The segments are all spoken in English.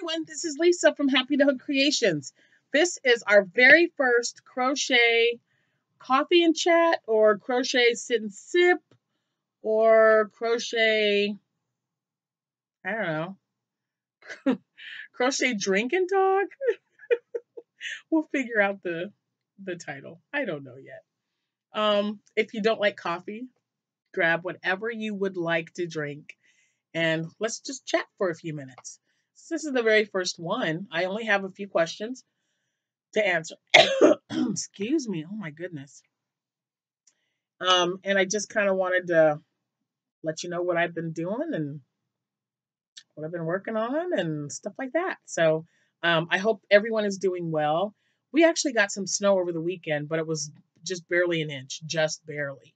everyone, this is Lisa from Happytohook Creations. This is our very first crochet coffee and chat, or crochet sit and sip, or crochet, I don't know, crochet drink and talk. We'll figure out the title. I don't know yet. If you don't like coffee, grab whatever you would like to drink and let's just chat for a few minutes. So this is the very first one. I only have a few questions to answer. Excuse me. Oh my goodness. And I just kind of wanted to let you know what I've been doing and what I've been working on and stuff like that. So I hope everyone is doing well. We actually got some snow over the weekend, but it was just barely an inch, just barely.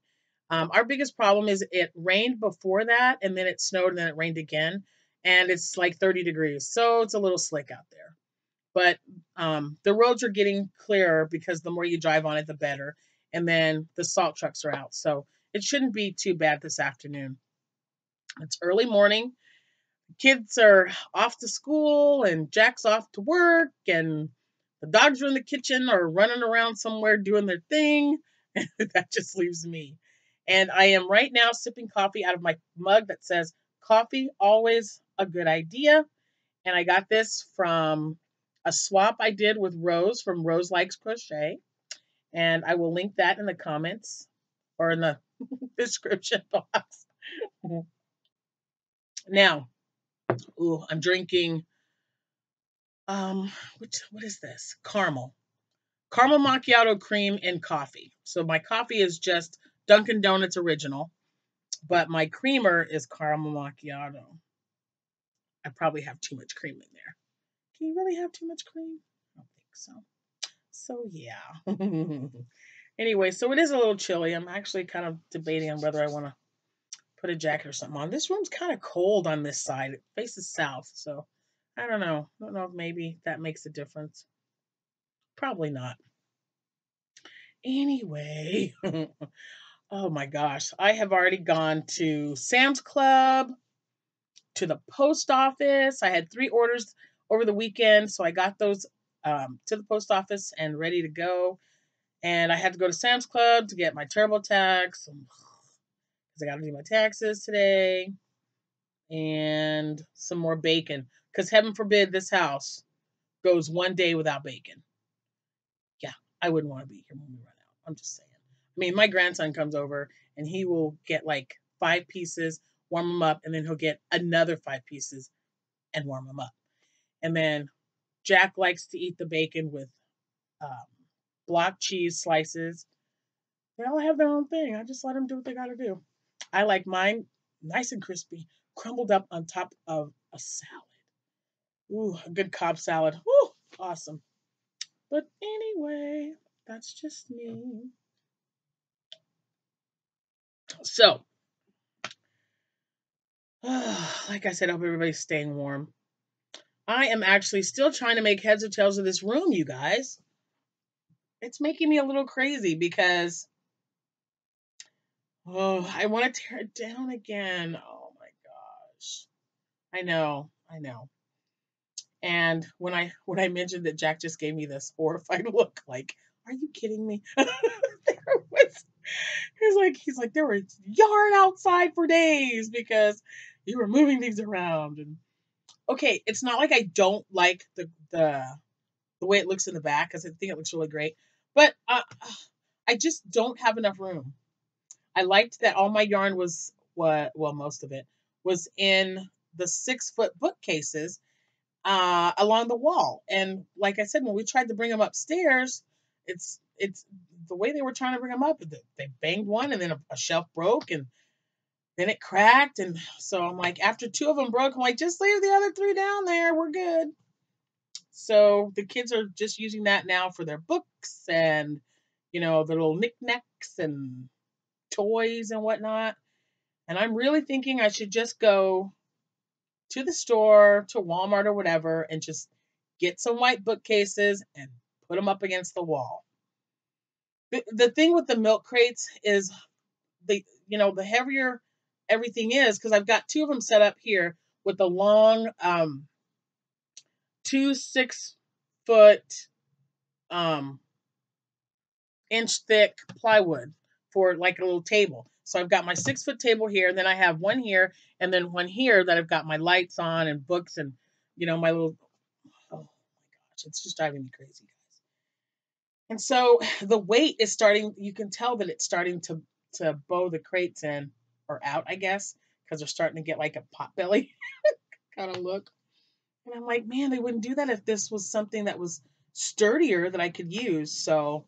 Our biggest problem is it rained before that, and then it snowed, and then it rained again, and it's like 30 degrees, so it's a little slick out there. But the roads are getting clearer because the more you drive on it, the better. And then the salt trucks are out, so it shouldn't be too bad this afternoon. It's early morning. Kids are off to school, and Jack's off to work, and the dogs are in the kitchen or running around somewhere doing their thing. That just leaves me. And I am right now sipping coffee out of my mug that says, "Coffee, always a good idea." And I got this from a swap I did with Rose from Rose Likes Crochet. And I will link that in the comments or in the description box. Now, I'm drinking, what is this? Caramel Macchiato cream and coffee. So my coffee is just Dunkin Donuts original, but my creamer is Caramel Macchiato. I probably have too much cream in there. Can you really have too much cream? I don't think so. So yeah. Anyway, so it is a little chilly. I'm actually kind of debating on whether I want to put a jacket or something on. This room's kind of cold on this side. It faces south, so I don't know. I don't know if maybe that makes a difference. Probably not. Anyway, oh my gosh, I have already gone to Sam's Club, to the post office. I had 3 orders over the weekend, so I got those to the post office and ready to go. And I had to go to Sam's Club to get my TurboTax because I got to do my taxes today, and some more bacon because heaven forbid this house goes one day without bacon. Yeah, I wouldn't want to be here when we run out. I'm just saying. I mean, my grandson comes over and he will get like 5 pieces, warm them up, and then he'll get another 5 pieces and warm them up. And then Jack likes to eat the bacon with um, block cheese slices. They all have their own thing. I just let them do what they got to do. I like mine nice and crispy, crumbled up on top of a salad. Ooh, a good Cobb salad. Ooh, awesome. But anyway, that's just me. So, like I said, I hope everybody's staying warm. I am actually still trying to make heads or tails of this room, you guys. It's making me a little crazy because, I want to tear it down again. Oh my gosh. I know, I know. And when I mentioned that Jack just gave me this horrified look, like, are you kidding me? There was, he's like, there was yarn outside for days because you were moving things around. And okay, it's not like I don't like the way it looks in the back because I think it looks really great, but I just don't have enough room. I liked that all my yarn was well, most of it was in the 6-foot bookcases along the wall. And like I said, when we tried to bring them upstairs, it's the way they were trying to bring them up. They banged one, and then a shelf broke, and then it cracked. And so I'm like, after 2 of them broke, I'm like, just leave the other 3 down there. We're good. So the kids are just using that now for their books and, the little knickknacks and toys and whatnot. And I'm really thinking I should just go to the store, to Walmart or whatever, and just get some white bookcases and put them up against the wall. The thing with the milk crates is the heavier everything is, because I've got 2 of them set up here with the long two 6-foot um inch thick plywood for like a little table. So I've got my 6-foot table here, and then I have one here, and then one here that I've got my lights on and books and my little, oh my gosh, it's just driving me crazy, guys. And so the weight is starting, you can tell that it's starting to bow the crates in or out, I guess, because they're starting to get like a pot belly kind of look. And I'm like, man, they wouldn't do that if this was something that was sturdier that I could use. So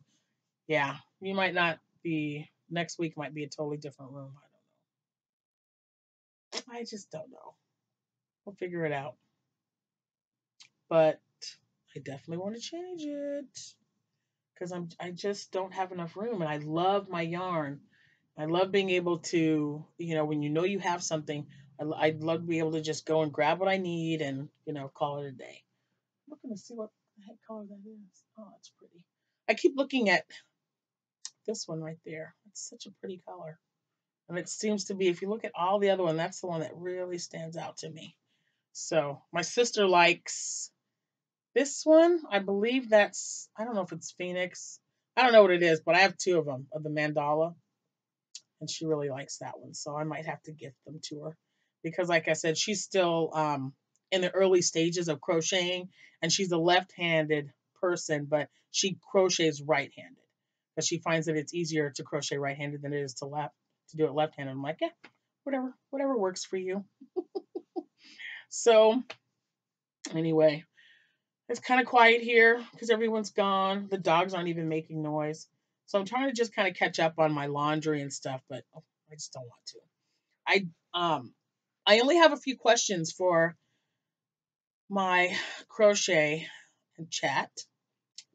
yeah, you might not be, next week might be a totally different room. I don't know. I just don't know. We'll figure it out. But I definitely want to change it because I just don't have enough room, and I love my yarn. I love being able to, when you have something, I'd love to be able to just go and grab what I need and, call it a day. I'm looking to see what the heck color that is. Oh, that's pretty. I keep looking at this one right there. It's such a pretty color. And it seems to be, if you look at all the other one, that's the one that really stands out to me. So my sister likes this one. I believe that's, I don't know if it's Phoenix. I don't know what it is, but I have two of them of the mandala. And she really likes that one. So I might have to gift them to her. Because like I said, she's still in the early stages of crocheting. And she's a left-handed person, but she crochets right-handed. Because she finds that it's easier to crochet right-handed than it is to do it left-handed. I'm like, yeah, whatever works for you. So anyway, it's kind of quiet here because everyone's gone. The dogs aren't even making noise. So I'm trying to just kind of catch up on my laundry and stuff, but I just don't want to. I only have a few questions for my crochet and chat,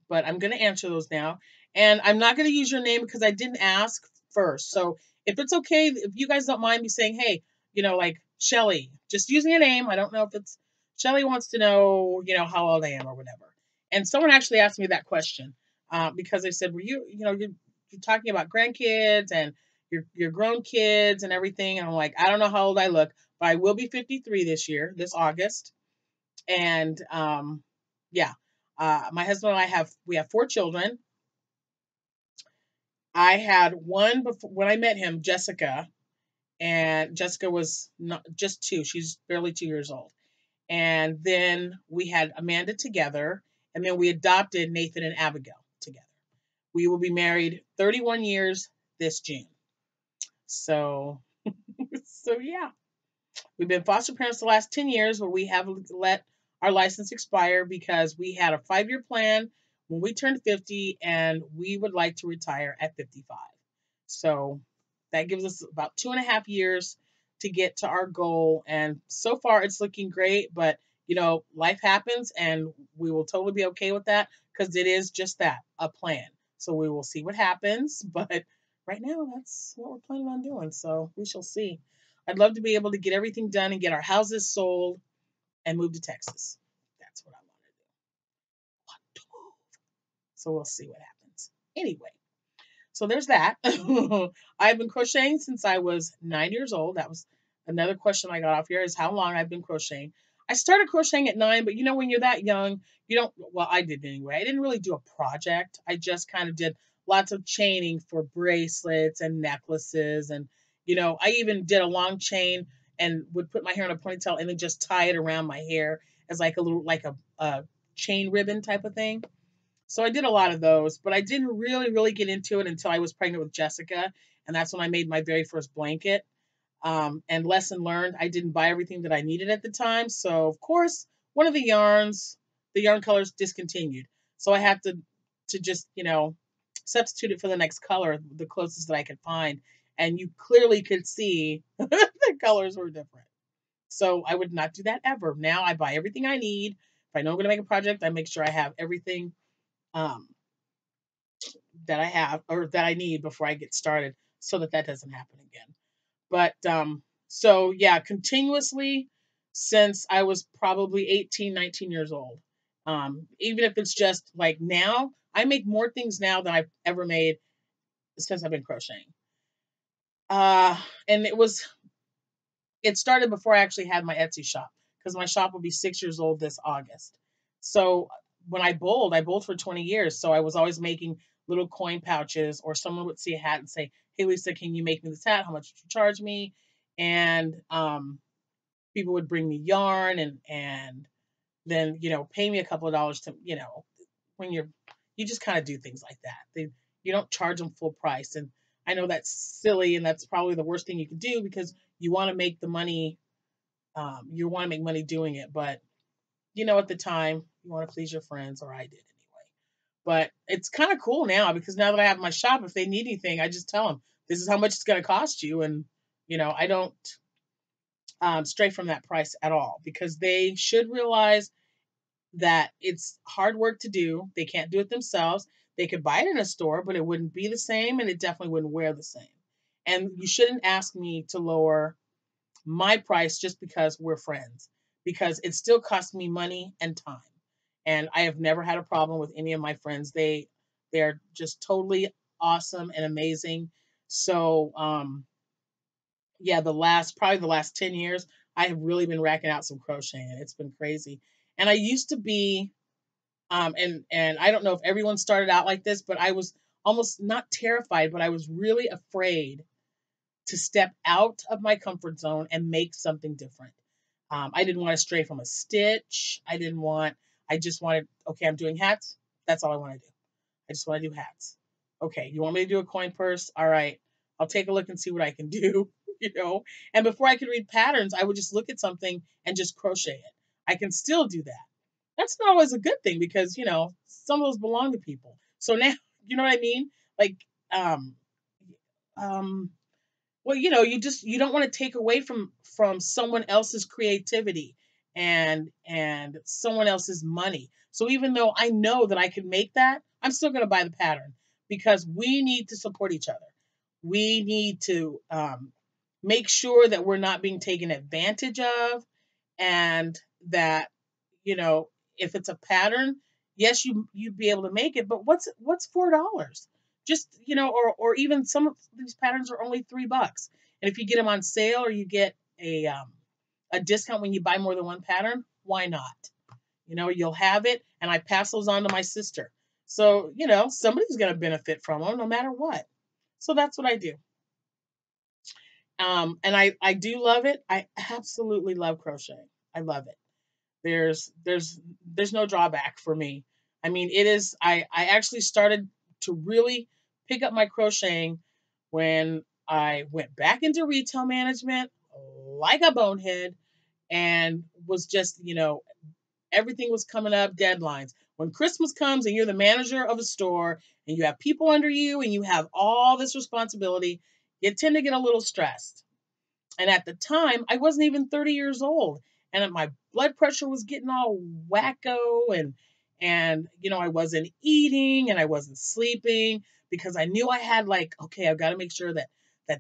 but I'm going to answer those now. And I'm not going to use your name because I didn't ask first. So if it's okay, if you guys don't mind me saying, hey, like Shelly, just using a name. I don't know if it's Shelly wants to know, how old I am or whatever. And someone actually asked me that question because they said, were you're talking about grandkids and your grown kids and everything. And I'm like, I don't know how old I look, but I will be 53 this August. And yeah. My husband and we have 4 children. I had one before when I met him, Jessica, and Jessica was not just 2. She's barely 2 years old. And then we had Amanda together, and then we adopted Nathan and Abigail together. We will be married 31 years this June. So, so yeah. We've been foster parents the last 10 years, but we have let our license expire because we had a 5-year plan when we turned 50, and we would like to retire at 55. So that gives us about 2.5 years to get to our goal. And so far it's looking great, but life happens, and we will totally be okay with that because it is just that, a plan. So we will see what happens, but right now that's what we're planning on doing. So we shall see. I'd love to be able to get everything done and get our houses sold and move to Texas. That's what I want to do. So we'll see what happens. Anyway, so there's that. I've been crocheting since I was 9 years old. That was another question I got off here, is how long I've been crocheting. I started crocheting at 9, but when you're that young, you don't, well, I did anyway. I didn't really do a project. I just kind of did lots of chaining for bracelets and necklaces. And, I even did a long chain and would put my hair in a ponytail and then just tie it around my hair as like a little, like a chain ribbon type of thing. So I did a lot of those, but I didn't really get into it until I was pregnant with Jessica. And that's when I made my very first blanket. And lesson learned, I didn't buy everything that I needed at the time. So of course, one of the yarn colors discontinued. So I had to just, substitute it for the next color, the closest that I could find. And you clearly could see the colors were different. So I would not do that ever. Now I buy everything I need. If I know I'm going to make a project, I make sure I have everything um, that I have or that I need before I get started so that doesn't happen again. But so yeah, continuously since I was probably 18, 19 years old. Even if it's just like now, I make more things now than I've ever made since I've been crocheting. And it started before I actually had my Etsy shop because my shop will be 6 years old this August. So when I bowled for 20 years. So I was always making little coin pouches, or someone would see a hat and say, "Hey, Lisa, can you make me this hat? How much would you charge me?" And people would bring me yarn, and then, pay me a couple of dollars to, when you just kind of do things like that. You don't charge them full price. And I know that's silly, and that's probably the worst thing you can do, because you want to make the money, you want to make money doing it. But at the time, you want to please your friends, or I did anyway. But it's kind of cool now, because now that I have my shop, if they need anything, I just tell them this is how much it's going to cost you. And I don't stray from that price at all, because they should realize that it's hard work to do. They can't do it themselves. They could buy it in a store, but it wouldn't be the same, and it definitely wouldn't wear the same. And you shouldn't ask me to lower my price just because we're friends, because it still costs me money and time. And I have never had a problem with any of my friends. They're just totally awesome and amazing. So yeah, probably the last 10 years, I have really been racking out some crocheting. It's been crazy. And I used to be and I don't know if everyone started out like this, but I was almost not terrified, but I was really afraid to step out of my comfort zone and make something different. I didn't want to stray from a stitch. I just wanted, okay, I'm doing hats. That's all I want to do. I just want to do hats. Okay, you want me to do a coin purse? All right, I'll take a look and see what I can do, you know. And before I could read patterns, I would just look at something and just crochet it. I can still do that. That's not always a good thing, because, some of those belong to people. So now, you know what I mean? Like, um, um, well, you don't want to take away from someone else's creativity and someone else's money. So even though I know that I can make that, I'm still going to buy the pattern, because we need to support each other. We need to make sure that we're not being taken advantage of, and that, you know if it's a pattern, yes, you'd be able to make it, but what's $4? Just, or even some of these patterns are only $3. And if you get them on sale, or you get a discount when you buy more than one pattern, why not? You'll have it, and I pass those on to my sister. So, somebody's going to benefit from them no matter what. So that's what I do. And I do love it. I absolutely love crocheting. I love it. There's no drawback for me. I mean, it is. I actually started to really pick up my crocheting when I went back into retail management like a bonehead, and was just, everything was coming up, deadlines. When Christmas comes and you're the manager of a store, and you have people under you, and you have all this responsibility, you tend to get a little stressed. And at the time, I wasn't even 30 years old, and my blood pressure was getting all wacko, and I wasn't eating, and I wasn't sleeping, because I knew I had, like, okay, I've got to make sure that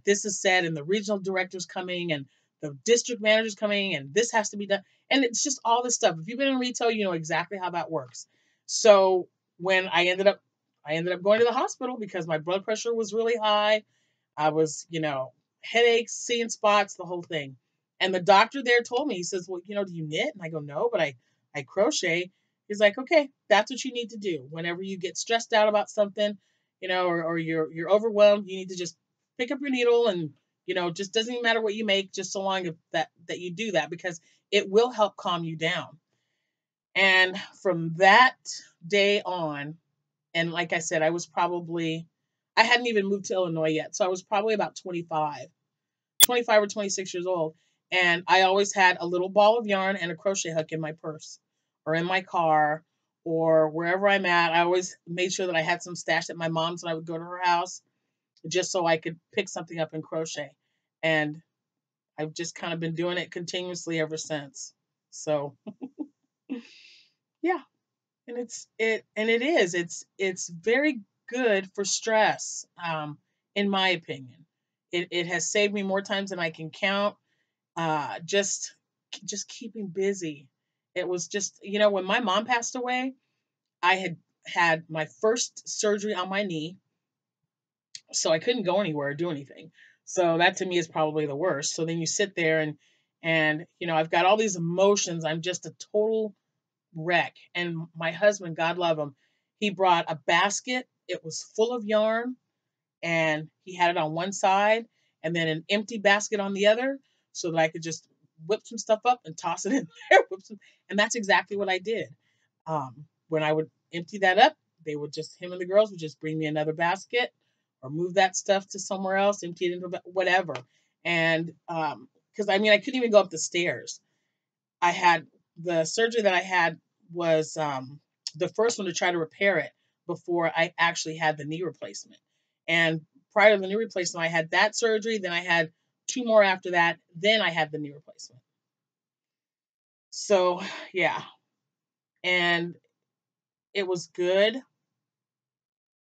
this is said, and the regional director's coming, and the district manager's coming, and this has to be done. And it's just all this stuff. If you've been in retail, you know exactly how that works. So when I ended up going to the hospital, because my blood pressure was really high. I was, headaches, seeing spots, the whole thing. And the doctor there told me, he says, "Well, do you knit?" And I go, "No, but I crochet." He's like, "Okay, that's what you need to do. Whenever you get stressed out about something, or you're overwhelmed, you need to just pick up your needle, and, just doesn't even matter what you make, just so long as that you do that, because it will help calm you down." And from that day on, and like I said, I hadn't even moved to Illinois yet. So I was probably about 25 or 26 years old. And I always had a little ball of yarn and a crochet hook in my purse, or in my car, or wherever I'm at. I always made sure that I had some stashed at my mom's when I would go to her house, just so I could pick something up and crochet. And I've just kind of been doing it continuously ever since. So yeah. And it's very good for stress, in my opinion. It has saved me more times than I can count. Just keeping busy. It was just, when my mom passed away, I had my first surgery on my knee, so I couldn't go anywhere or do anything. So that to me is probably the worst. So then you sit there, and I've got all these emotions. I'm just a total wreck. And my husband, God love him, he brought a basket. It was full of yarn, and he had it on one side and then an empty basket on the other, so that I could just whip some stuff up and toss it in there. And that's exactly what I did. When I would empty that up, they would just, him and the girls would just bring me another basket or move that stuff to somewhere else, empty it into whatever. And because I mean, I couldn't even go up the stairs. I had the surgery that I had was the first one to try to repair it before I actually had the knee replacement. And prior to the knee replacement, I had that surgery. Then I had two more after that. Then I had the knee replacement. So yeah, and it was good.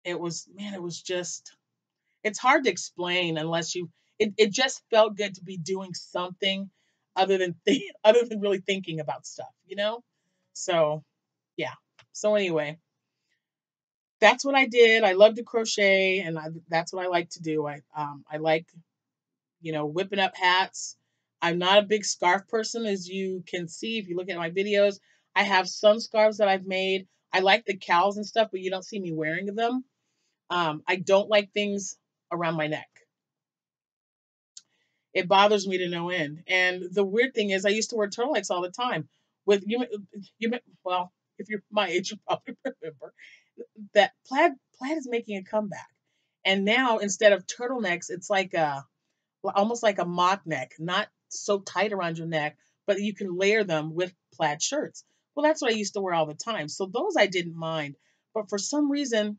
It was, man, it was just, it's hard to explain unless you, it just felt good to be doing something other than other than really thinking about stuff, you know? So yeah. So anyway, that's what I did. I love to crochet, and that's what I like to do. I like, whipping up hats. I'm not a big scarf person, as you can see if you look at my videos. I have some scarves that I've made. I like the cowls and stuff, but you don't see me wearing them. I don't like things around my neck. It bothers me to no end. And the weird thing is, I used to wear turtlenecks all the time. With well, if you're my age, you probably remember that plaid is making a comeback. And now instead of turtlenecks, it's like almost like a mock neck, not so tight around your neck, but you can layer them with plaid shirts. Well, that's what I used to wear all the time. So those I didn't mind. But for some reason,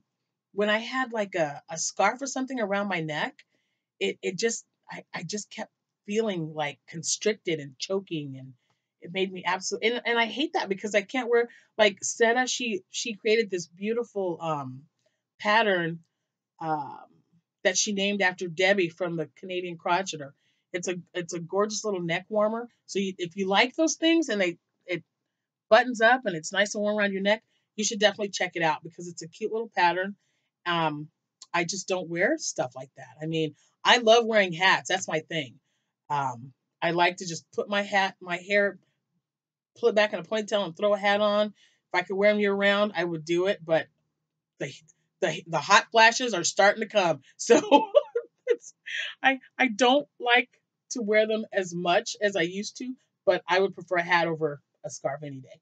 when I had like a scarf or something around my neck, it just, I just kept feeling like constricted and choking, and it made me absolutely, and I hate that because I can't wear, like Seta, she created this beautiful pattern um that she named after Debbie from the Canadian Crocheter. It's a gorgeous little neck warmer. So if you like those things, and it buttons up and it's nice and warm around your neck, you should definitely check it out because it's a cute little pattern. Um, I just don't wear stuff like that. I mean, I love wearing hats. That's my thing. Um, I like to just put my hair, pull it back in a ponytail and throw a hat on. If I could wear them year round, I would do it. But the the hot flashes are starting to come. So it's, I don't like to wear them as much as I used to, but I would prefer a hat over a scarf any day.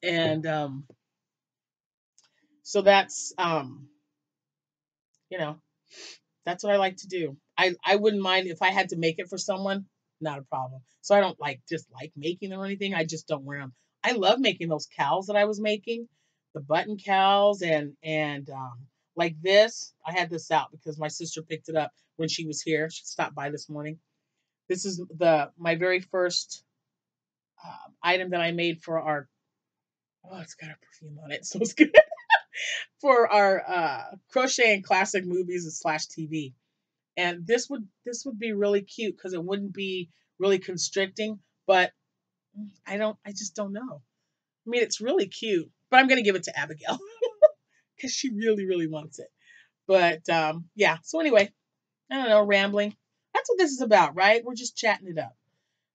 And so that's you know, that's what I like to do. I wouldn't mind if I had to make it for someone, not a problem. So I don't like making them or anything. I just don't wear them. I love making those cowls that I was making, the button cowls, and like this. I had this out because my sister picked it up when she was here. She stopped by this morning. This is my very first item that I made for our. Oh, it's got a perfume on it, so it's good for our crochet and classic movies and slash TV. And this would be really cute because it wouldn't be really constricting, but I just don't know. I mean, it's really cute, but I'm gonna give it to Abigail because she really, really wants it. But yeah. So anyway, I don't know, rambling. That's what this is about, right? We're just chatting it up.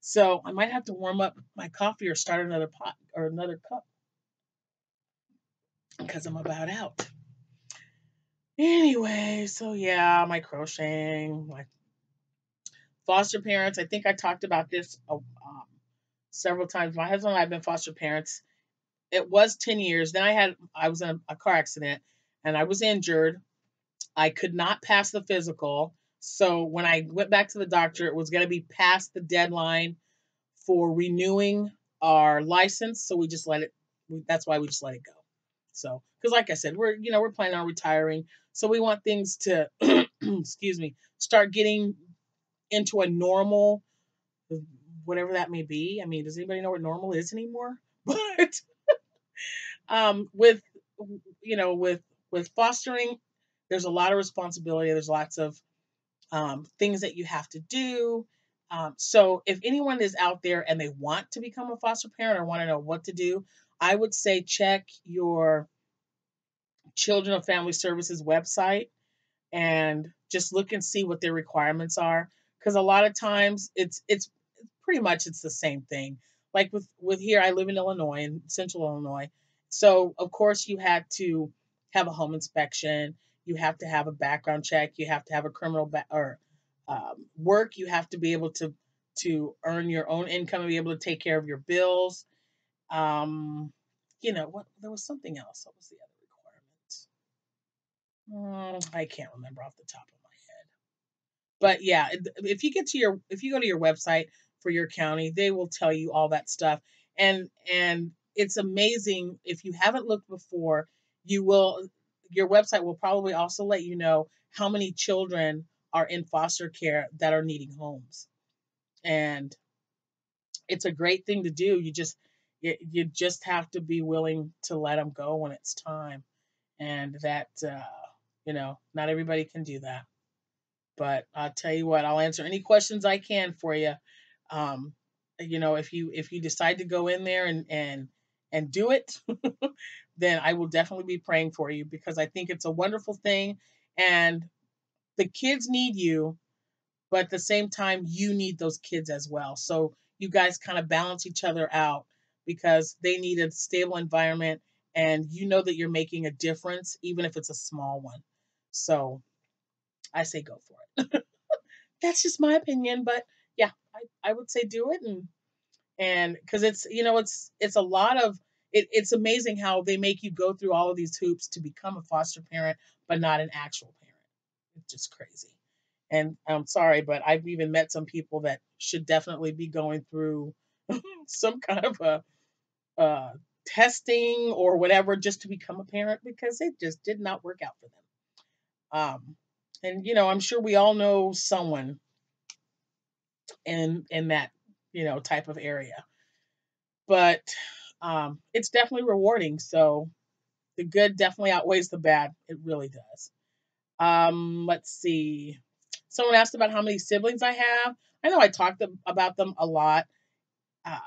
So I might have to warm up my coffee or start another pot or another cup because I'm about out. Anyway, so yeah, my crocheting, my foster parents. I think I talked about this several times. My husband and I have been foster parents. It was 10 years. Then I was in a car accident and I was injured. I could not pass the physical. So when I went back to the doctor, it was going to be past the deadline for renewing our license. So we just let it, that's why we just let it go. So, because like I said, we're planning on retiring. So we want things to, excuse me, start getting into a normal, whatever that may be. I mean, does anybody know what normal is anymore? But with with fostering, there's a lot of responsibility. There's lots of things that you have to do. So if anyone is out there and they want to become a foster parent or want to know what to do, I would say check your Children of Family Services website and just look and see what their requirements are. Because a lot of times it's pretty much it's the same thing. like with here, I live in Illinois, in central Illinois. So of course you had to have a home inspection. You have to have a background check. You have to have a criminal or work. You have to be able to earn your own income and be able to take care of your bills. Um, what? There was something else. What was the other requirement? I can't remember off the top of my head. But yeah, if you go to your website for your county, they will tell you all that stuff. And it's amazing. If you haven't looked before, your website will probably also let you know how many children are in foster care that are needing homes. And it's a great thing to do. You just have to be willing to let them go when it's time. And that not everybody can do that. But I'll tell you what, I'll answer any questions I can for you. Um, if you decide to go in there and do it, then I will definitely be praying for you, because I think it's a wonderful thing, and the kids need you, but at the same time you need those kids as well. So you guys kind of balance each other out, because they need a stable environment, and you know that you're making a difference even if it's a small one. So I say go for it. That's just my opinion, but yeah, I would say do it. And because it's a lot of it's amazing how they make you go through all of these hoops to become a foster parent, but not an actual parent. It's just crazy. And I'm sorry, but I've even met some people that should definitely be going through some kind of a testing or whatever just to become a parent, because it just did not work out for them. And I'm sure we all know someone in that type of area, but it's definitely rewarding. So the good definitely outweighs the bad. It really does. Let's see. Someone asked about how many siblings I have. I know I talked about them a lot uh,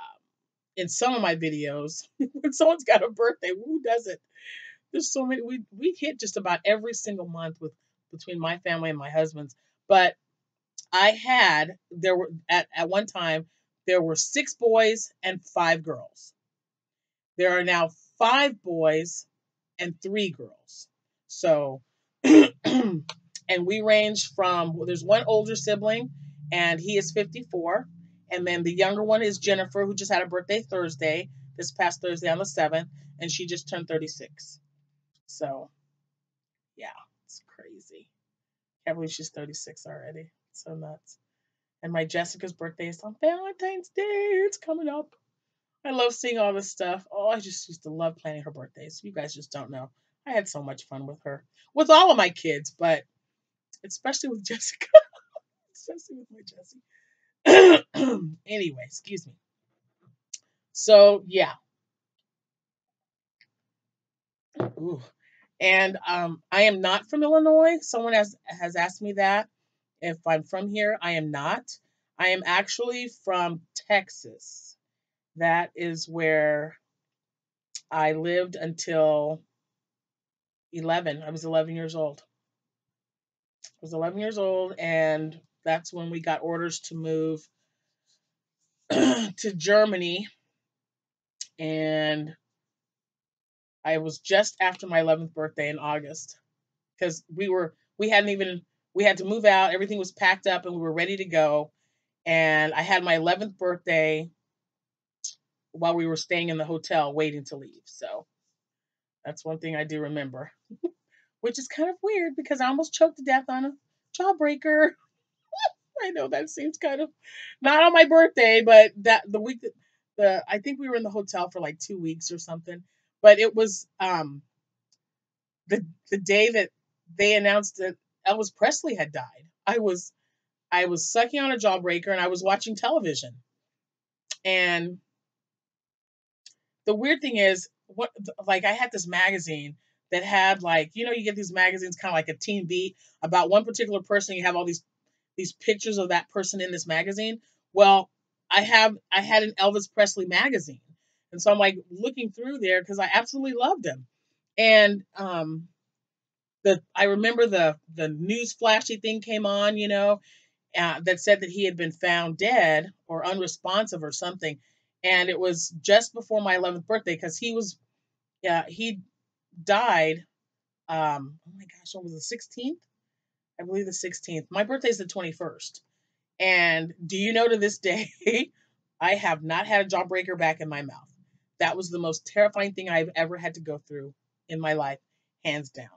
in some of my videos. When someone's got a birthday, who doesn't? There's so many. We hit just about every single month with between my family and my husband's. But there were at one time there were 6 boys and 5 girls. There are now 5 boys and 3 girls. So, and we range from, well, there's one older sibling, and he is 54. And then the younger one is Jennifer, who just had a birthday this past Thursday on the 7th, and she just turned 36. So, yeah, it's crazy. Can't believe she's 36 already. So nuts. And my Jessica's birthday is on Valentine's Day. It's coming up. I love seeing all this stuff. Oh, I just used to love planning her birthdays. You guys just don't know. I had so much fun with her. With all of my kids, but especially with Jessica. Especially with my Jessie. Anyway, excuse me. So yeah. Ooh. And I am not from Illinois. Someone has asked me that. If I'm from here, I am not. I am actually from Texas. That is where I lived until 11. I was 11 years old. I was 11 years old, and that's when we got orders to move to Germany. And I was just after my 11th birthday in August, because we had to move out. Everything was packed up and we were ready to go. And I had my 11th birthday while we were staying in the hotel waiting to leave. So that's one thing I do remember, which is kind of weird because I almost choked to death on a jawbreaker. I know that seems kind of not on my birthday, but that the week that I think we were in the hotel for like 2 weeks or something. But it was the day that they announced that Elvis Presley had died. I was sucking on a jawbreaker and I was watching television. And the weird thing is, I had this magazine that had, like, you get these magazines kind of like a Teen Beat about one particular person. You have all these pictures of that person in this magazine. Well, I had an Elvis Presley magazine, and so I'm like looking through there because I absolutely loved him. And I remember the news flashy thing came on, that said that he had been found dead or unresponsive or something. And it was just before my 11th birthday because he died. Oh my gosh, what was the 16th? I believe the 16th. My birthday is the 21st. And do you know, to this day, I have not had a jawbreaker back in my mouth. That was the most terrifying thing I've ever had to go through in my life, hands down.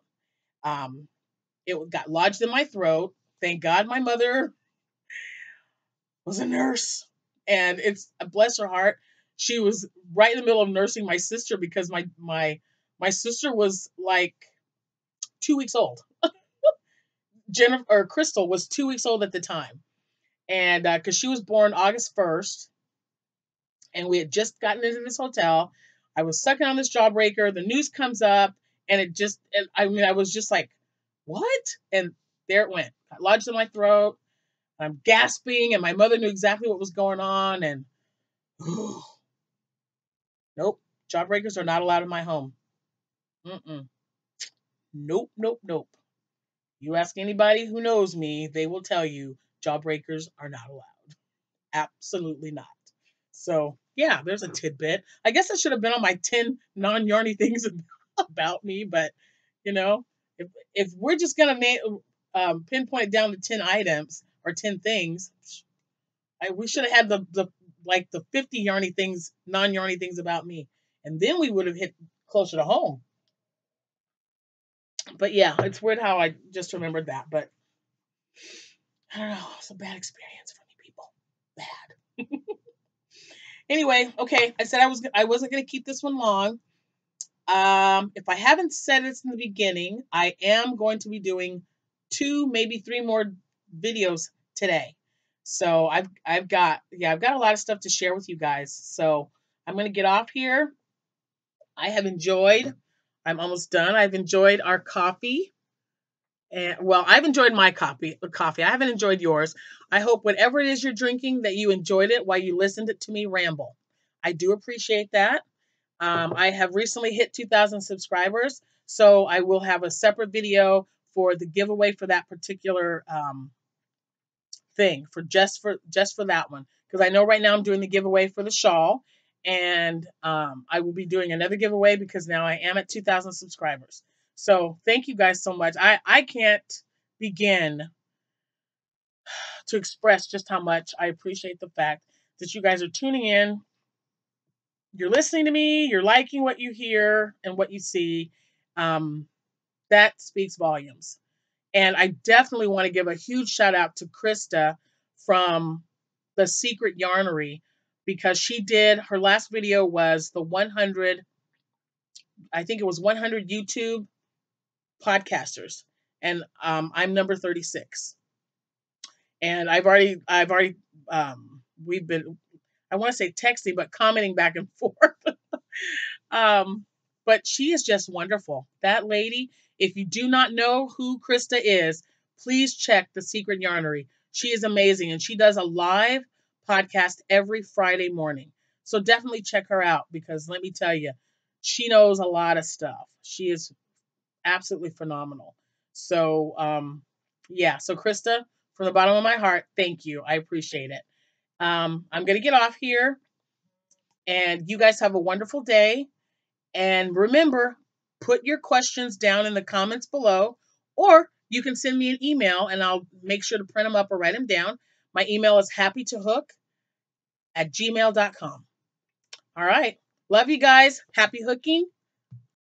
It got lodged in my throat. Thank God my mother was a nurse. And it's, bless her heart, she was right in the middle of nursing my sister because my sister was like 2 weeks old. Jennifer, or Crystal, was 2 weeks old at the time. And because she was born August 1st, and we had just gotten into this hotel. I was sucking on this jawbreaker. The news comes up, and I mean, I was just like, what? And there it went. Got lodged in my throat. I'm gasping, and my mother knew exactly what was going on. And nope, jawbreakers are not allowed in my home. Mm-mm. Nope, nope, nope. You ask anybody who knows me, they will tell you jawbreakers are not allowed. Absolutely not. So yeah, there's a tidbit. I guess that should have been on my 10 non-yarny things about me, but you know, if we're just gonna pinpoint it down to 10 items or 10 things, we should have had the like the 50 yarny things, non-yarny things about me, and then we would have hit closer to home. But yeah, it's weird how I just remembered that, but I don't know. It's a bad experience for me, people. Bad. Anyway, okay. I said I wasn't gonna keep this one long. If I haven't said it in the beginning, I am going to be doing 2, maybe 3 more videos today. So I've got a lot of stuff to share with you guys. So I'm gonna get off here. I have enjoyed. I'm almost done. I've enjoyed our coffee. And well, I've enjoyed my coffee. I haven't enjoyed yours. I hope whatever it is you're drinking that you enjoyed it while you listened to me ramble. I do appreciate that. I have recently hit 2,000 subscribers, so I will have a separate video for the giveaway for that particular thing, just for that one, because I know right now I'm doing the giveaway for the shawl, and I will be doing another giveaway because now I am at 2,000 subscribers. So thank you guys so much. I can't begin to express just how much I appreciate the fact that you guys are tuning in. You're listening to me, you're liking what you hear and what you see. That speaks volumes. And I definitely want to give a huge shout out to Krista from The Secret Yarnery, because she did, her last video was the 100, I think it was 100 YouTube podcasters. And I'm number 36. And we've been, I want to say texting, but commenting back and forth. But she is just wonderful. That lady, if you do not know who Krista is, please check The Secret Yarnery. She is amazing, and she does a live podcast every Friday morning. So definitely check her out, because let me tell you, she knows a lot of stuff. She is absolutely phenomenal. So, yeah. So Krista, from the bottom of my heart, thank you. I appreciate it. I'm going to get off here, and you guys have a wonderful day. And remember, put your questions down in the comments below, or you can send me an email and I'll make sure to print them up or write them down. My email is happytohook@gmail.com. All right. Love you guys. Happy hooking.